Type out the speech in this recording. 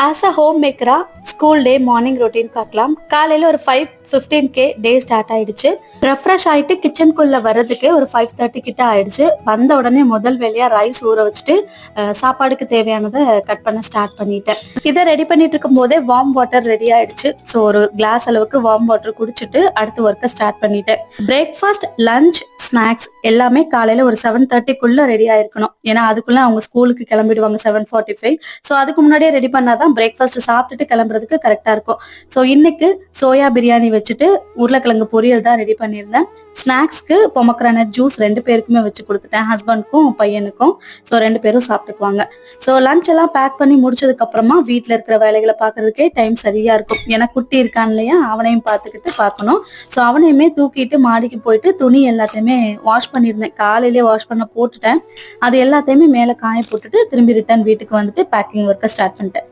As a home மேக்கரா school day morning routine பார்க்கலாம். காலையில ஒரு 5:15 டே ஸ்டார்ட் ஆயிடுச்சு. ரெஃப்ரெஷ் ஆயிட்டு கிச்சனுக்குள்ள வர்றதுக்கு ஒரு 5:30 கிட்ட ஆயிடுச்சு. வந்த உடனே முதல் வேலையா ரைஸ் ஊற வச்சுட்டு சாப்பாடுக்கு தேவையானதை கட் பண்ண ஸ்டார்ட் பண்ணிட்டேன். இதை ரெடி பண்ணிட்டு இருக்கும் போதே வார்ம் வாட்டர் ரெடி ஆயிடுச்சு. ஸோ ஒரு கிளாஸ் அளவுக்கு வார்ம் வாட்டர் குடிச்சிட்டு அடுத்து ஒர்க்கை ஸ்டார்ட் பண்ணிட்டேன். பிரேக்ஃபாஸ்ட், லஞ்ச், ஸ்நாக்ஸ் எல்லாமே காலையில ஒரு 7:30க்குள்ள ரெடி ஆயிருக்கணும். ஏன்னா அதுக்குள்ள அவங்க ஸ்கூலுக்கு கிளம்பிடுவாங்க 7:45. ஸோ அதுக்கு முன்னாடியே ரெடி பண்ணாதான் பிரேக்ஃபாஸ்ட் சாப்பிட்டுட்டு கிளம்புறதுக்கு கரெக்டா இருக்கும். ஸோ இன்னைக்கு சோயா பிரியாணி வச்சுட்டு உருளைக்கிழங்கு பொரியல் தான் ரெடி பண்ணியிருந்தேன். ஸ்நாக்ஸ்க்கு பொமக்ரானட் ஜூஸ் 2 பேருக்குமே வச்சு கொடுத்துட்டேன், ஹஸ்பண்ட்க்கும் பையனுக்கும். ஸோ 2 பேரும் சாப்பிட்டுக்குவாங்க. ஸோ லஞ்ச் எல்லாம் பேக் பண்ணி முடிச்சதுக்கு அப்புறமா வீட்டுல இருக்கிற வேலைகளை பாக்குறதுக்கே டைம் சரியா இருக்கும். ஏன்னா குட்டி இருக்கான் இல்லையா, அவனையும் பார்த்துக்கிட்டு பார்க்கணும். ஸோ அவனையுமே தூக்கிட்டு மாடிக்கு போயிட்டு துணி எல்லாத்தையுமே வாஷ் பண்ணியிருந்தேன். காலையிலேயே வாஷ் பண்ண போட்டுட்டேன். அது எல்லாத்தையுமே மேல காய போட்டுட்டு திரும்பி ரிட்டர்ன் வீட்டுக்கு வந்துட்டு பேக்கிங் ஒர்க்கை ஸ்டார்ட் பண்ணிட்டேன்.